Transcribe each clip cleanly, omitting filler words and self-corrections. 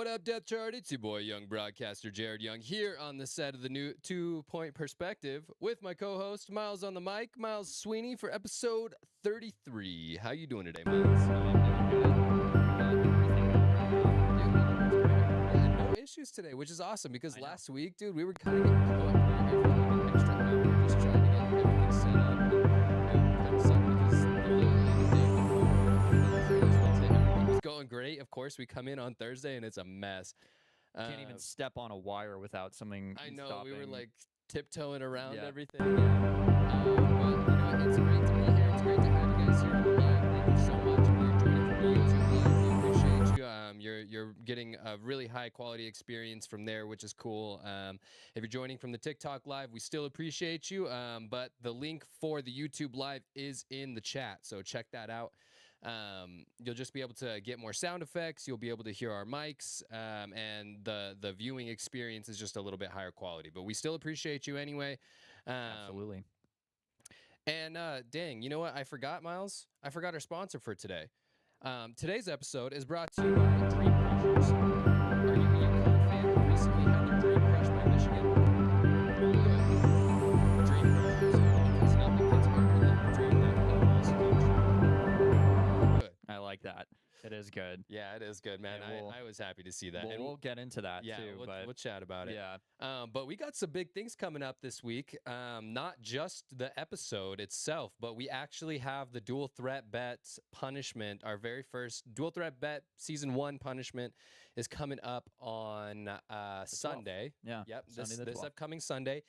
up, Death Chart? It's your boy, young broadcaster Jared Young, here on the set of the new 2-Point Perspective with my co-host Miles on the mic, Miles Sweeney, for episode 33. How you doing today, Miles? I'm doing good. We got everything going right now. Yeah, no issues today, which is awesome because I know. last week, dude, we were kind of getting cooked. We were here for like an extra hour just trying to get everything set up. And it kind of sucked because literally the day before Freedom's Wednesday, everything was going great. Of course, we come in on Thursday and it's a mess. Can't even step on a wire without something I know, stopping. we were like tiptoeing around Yeah. everything. Yeah. But you know, it's great to be here. It's great to have you guys here on the live. Thank you so much. If you're joining from the YouTube live, we appreciate you. You're getting a really high quality experience from there, which is cool. If you're joining from the TikTok live, we still appreciate you. But the link for the YouTube live is in the chat, so check that out. You'll just be able to get more sound effects. You'll be able to hear our mics, and the viewing experience is just a little bit higher quality. But we still appreciate you anyway. Absolutely. And dang, you know what? I forgot, Miles. I forgot our sponsor for today. Today's episode is brought to you by Dream Crushers. Are you a UConn fan who recently had their dream crushed by Michigan? Good. Dream Crushers, because nothing hits harder than the dream that almost came true. Good. I like that. It is good. Yeah, it is good, man. Yeah, I was happy to see that. Well, And we'll get into that yeah, too. we'll chat about it. Yeah. But we got some big things coming up this week. Not just the episode itself, but we actually have the dual threat bet punishment. Our very first dual threat bet season 1 punishment is coming up on Sunday. Yeah. Yep, Sunday the this 12th. upcoming Sunday.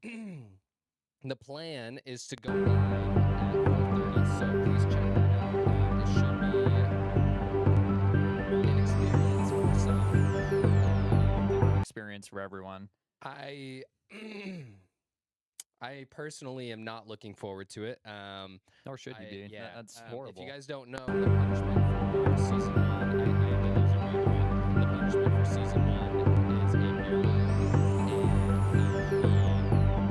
The plan is to go live at 4:30, so please check that out. It should be an experience for some. Experience for everyone. I personally am not looking forward to it. Nor should you be. Yeah, That's if horrible. you guys don't know, the punishment for season 1, I am the loser, by the way. The punishment for season 1 is a beer mile, and I will be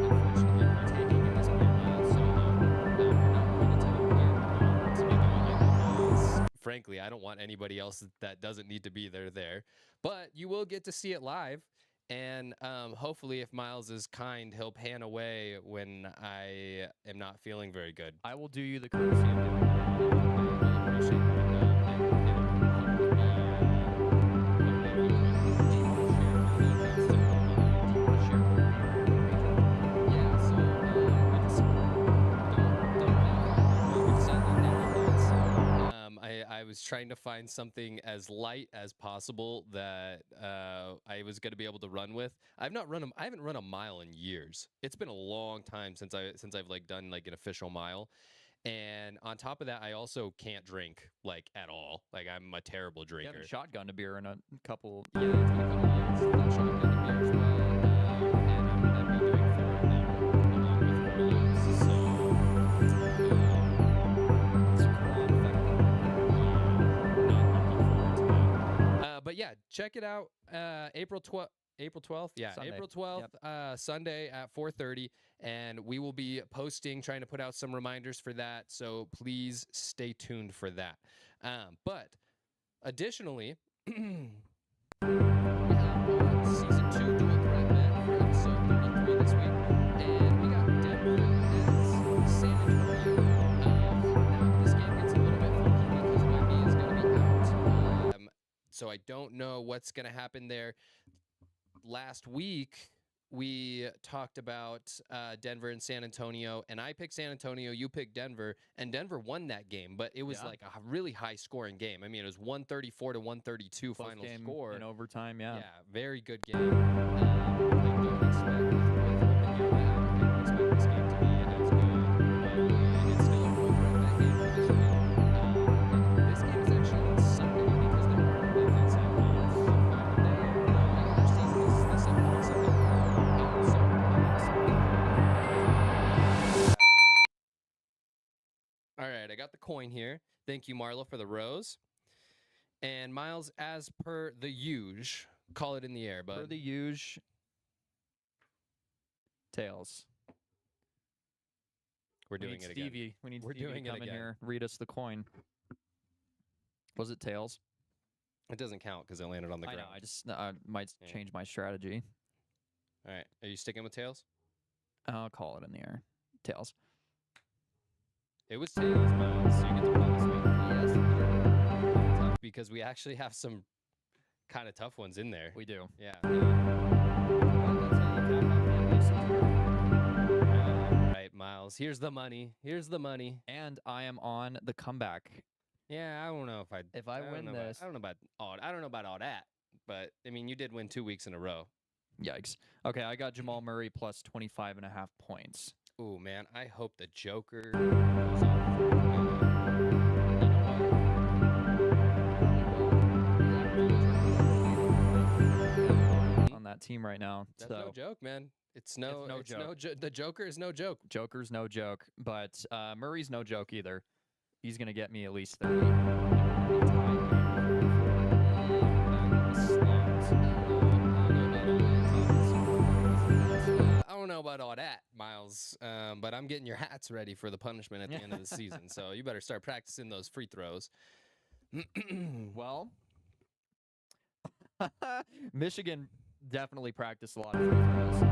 unfortunately partaking in this beer mile solo. We're not going to tell you where we're going to be doing it because, frankly, I don't want anybody else that doesn't need to be there. But you will get to see it live. And hopefully, if Miles is kind, he'll pan away when I am not feeling very good. I will do you the courtesy of doing that. I will appreciate that. And it'll hopefully be, do you want to share my locals? Do you want to share what we're Yeah, so we decided I was trying to find something as light as possible that I was going to be able to run with. I haven't run a mile in years. It's been a long time since I've like done like an official mile. And on top of that, I also can't drink like at all. Like I'm a terrible You drinker. haven't shotgunned a beer in a couple. Yeah, it's been a couple of years since I've shotgunned a beer as well. And I'm going to be doing 4 of them along with 4 loads. So It's a quad effect. but yeah, check it out. April 12th. Yeah, Sunday. April 12th, Sunday at 4:30, and we will be trying to put out some reminders for that. So please stay tuned for that. But additionally, we have our season 2 dual threat bet for episode 33 this week, and we got Denver against San Antonio. Now this game gets a little bit funky because Wemby is going to be out. So I don't know what's going to happen there. Last week, we talked about Denver and San Antonio, and I picked San Antonio, you picked Denver, and Denver won that game, but it was like a really high-scoring game. I mean, it was 134 to 132 Close final game score. in overtime. Yeah. Yeah, very good game. I don't expect with Wembanyama out, I don't expect this game to be as good, but it's still a dual threat bet game for this week. And this game is actually on Sunday because there are no games on Saturday. It's the final day of the regular season is this upcoming Sunday. All right, I got the coin here. Thank you, Marla, for the rose. And Miles, as per the usual, call it in the air, bud. For the huge tails. We're doing it again. Stevie. We need We're Stevie doing to it come in again. here, read us the coin. Was it tails? It doesn't count because it landed on the I ground. know. I just might Yeah. change my strategy. All right. Are you sticking with tails? I'll call it in the air. Tails. It was tails, Miles. So you get to pull this week. Yes. Tough because we actually have some kind of tough ones in there. We do. Yeah. But that's how you cap off the NBA season. All right, Miles. Here's the money. Here's the money. And I am on the comeback. Yeah, I don't know if I don't win know about- this. I don't know about all that. But I mean, you did win 2 weeks in a row. Yikes. Okay, I got Jamal Murray plus 25.5 points. Ooh, man, I hope the Joker goes off. You know what? On that team right now. That's so no joke, man. It's no joke. The Joker is no joke. Joker's no joke, but Murray's no joke either. He's going to get me at least 30. I don't know about all that, Miles, but I'm getting your hats ready for the punishment at the end of the season. So you better start practicing those free throws. Well, Michigan definitely practiced a lot of free throws.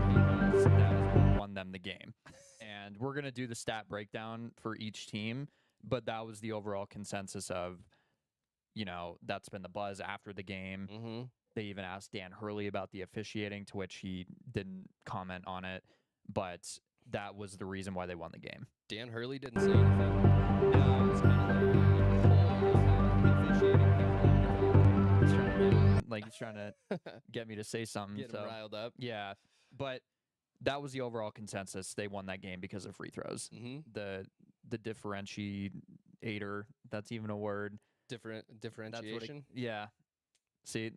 Because that is what won them the game. And we're going to do the stat breakdown for each team, but that was the overall consensus of, that's been the buzz after the game. Mm-hmm. They even asked Dan Hurley about the officiating, to which he didn't comment on it, but that was the reason why they won the game. Dan Hurley didn't say anything. No, it's kind of like he's trying to get me to say something. Get him so riled up. yeah, but that was the overall consensus. They won that game because of free throws. Mm-hmm. The differentiator, that's even a word. Differentiation. Yeah. See,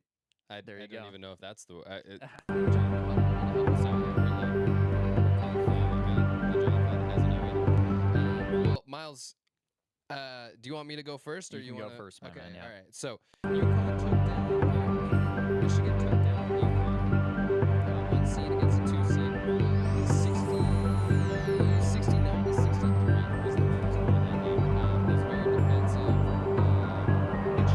There you go. don't even know if that's the. Well, Miles, do you want me to go first, or You you can want go first, my Okay, man, yeah. all right. So UConn took down Michigan took down UConn, 1 seed against a 2 seed, 69 to 63 was the final score of that game. It was very defensive. Which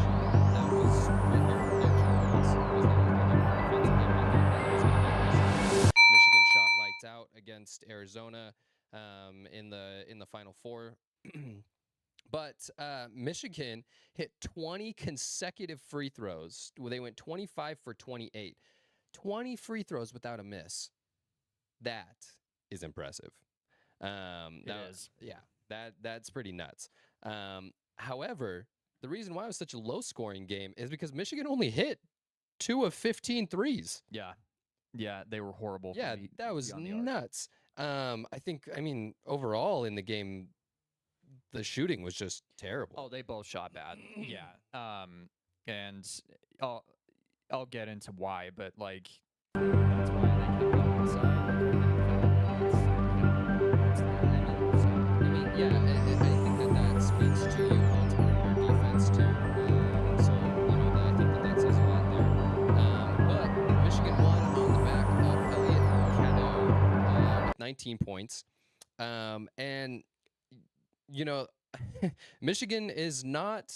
that was what your prediction was that it was going to be a defensive game. That was going to be Michigan shot lights out against Arizona in the Final Four. But Michigan hit 20 consecutive free throws. They went 25 for 28. 20 free throws without a miss. That is impressive. It is. Yeah, that's pretty nuts. However, the reason why it was such a low-scoring game is because Michigan only hit 2 of 15 threes. Yeah. Yeah, they were horrible. Yeah, that was nuts. I mean, overall in the game, the shooting was just terrible. Oh, they both shot bad. Yeah. And I'll get into why, but like that's why they kept going inside. They kept getting fouled. That speaks to UConn's perimeter defense too. I think that says a lot there. But Michigan won on the back of Elliot Cadeau with 19 points. And Michigan is not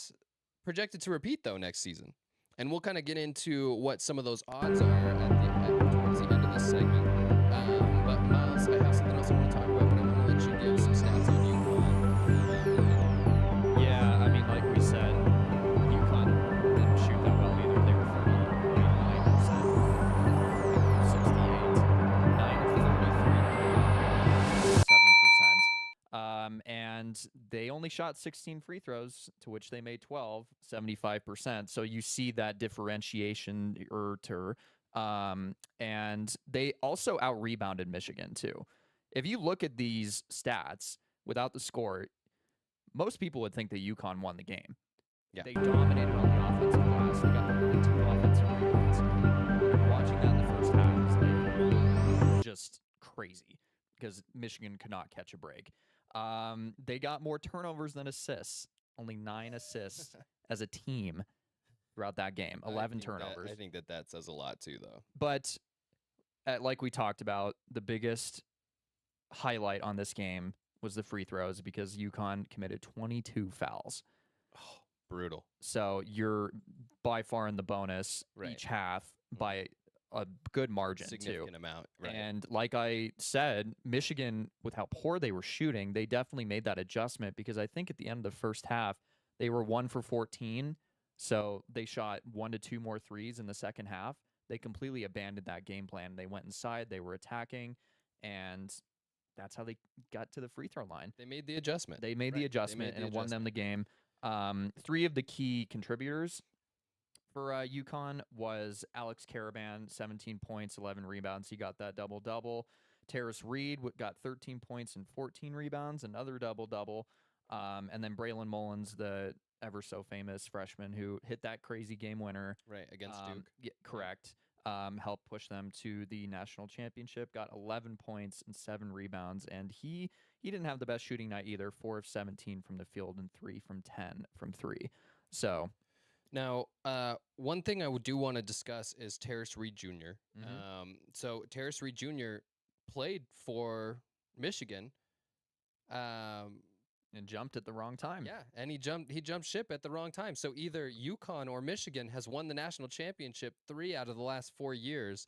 projected to repeat though next season, and we'll kind of get into what some of those odds are towards the end of this segment. But Miles, I have something else I want to talk about, but I want to let you give some stats on UConn. Yeah, I mean, like we said, UConn didn't shoot that well either. They were 39%, 68, 9 of 33, 7%. And they only shot 16 free throws, to which they made 12, 75%. So you see that differentiation. And they also out-rebounded Michigan, too. If you look at these stats without the score, most people would think that UConn won the game. Yeah. They dominated on the offensive glass. They got the 1 and 2 offensive rebounds. Watching that in the first half was like just crazy because Michigan could not catch a break. They got more turnovers than assists. Only 9 assists as a team throughout that game. 11 turnovers. I think that says a lot too, though. But like we talked about, the biggest highlight on this game was the free throws because UConn committed 22 fouls. Brutal. So you're by far in the bonus Right. each half by a good margin Significant too. amount. Right. And like I said, Michigan, with how poor they were shooting, they definitely made that adjustment because I think at the end of the first half, they were 1 for 14. So they shot 1 to 2 more threes in the second half. They completely abandoned that game plan. They went inside, they were attacking, and that's how they got to the free throw line. They made the adjustment. They made the adjustment and it won them the game. 3 of the key contributors for UConn was Alex Caravan, 17 points, 11 rebounds. He got that double-double. Terrace Reed got 13 points and 14 rebounds, another double-double. And then Braylon Mullins, the ever so famous freshman who hit that crazy game winner. Right, against Duke. Yeah, correct. Helped push them to the national championship, got 11 points and 7 rebounds. And he didn't have the best shooting night either, 4 of 17 from the field and 3 from 10 from 3. So... Now, one thing I do want to discuss is Terrace Reed Jr. So Terrace Reed Jr. played for Michigan, and jumped at the wrong time. Yeah, and he jumped ship at the wrong time. So either UConn or Michigan has won the national championship 3 out of the last 4 years,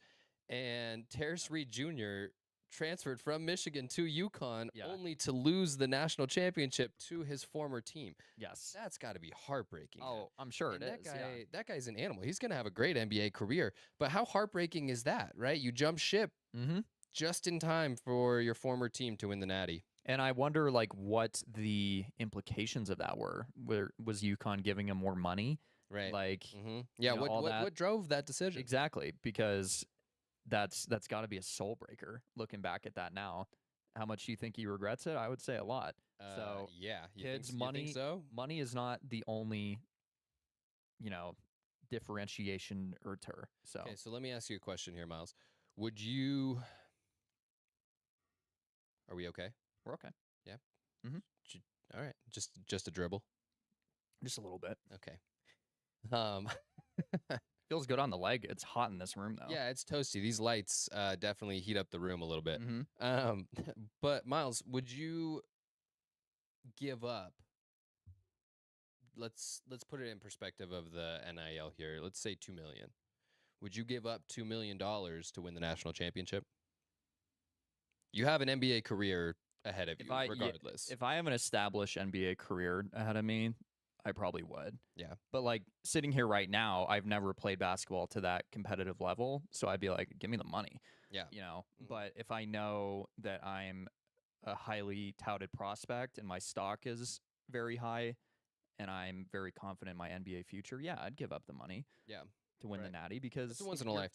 and Terrace Reed Jr. transferred from Michigan to UConn only to lose the national championship to his former team. Yes. That's got to be heartbreaking. Oh, I'm sure and it is. That guy's an animal. He's going to have a great NBA career. But how heartbreaking is that, right? You jump ship just in time for your former team to win the Natty. And I wonder, like, what the implications of that were. Was UConn giving him more money? Right. Like, yeah, you know, what drove that decision? Exactly, because that's got to be a soul breaker looking back at that now. How much do you think he regrets it? I would say a lot. So yeah, kids, money is not the only, differentiation or ter. So okay, so let me ask you a question here, Miles. Would you? Are we okay? We're okay. Yeah. All right. Just a dribble. Just a little bit. Okay. Feels good on the leg. It's hot in this room, though. Yeah, it's toasty. These lights definitely heat up the room a little bit. But Miles, would you give up? Let's put it in perspective of the NIL here. Let's say $2 million. Would you give up $2 million to win the national championship? You have an NBA career ahead of you, regardless. If I have an established NBA career ahead of me, I probably would. Yeah. But like sitting here right now, I've never played basketball to that competitive level. So I'd be like, give me the money. Yeah. But if I know that I'm a highly touted prospect and my stock is very high and I'm very confident in my NBA future, yeah, I'd give up the money. Yeah. To win the Natty because it's a once in a lifetime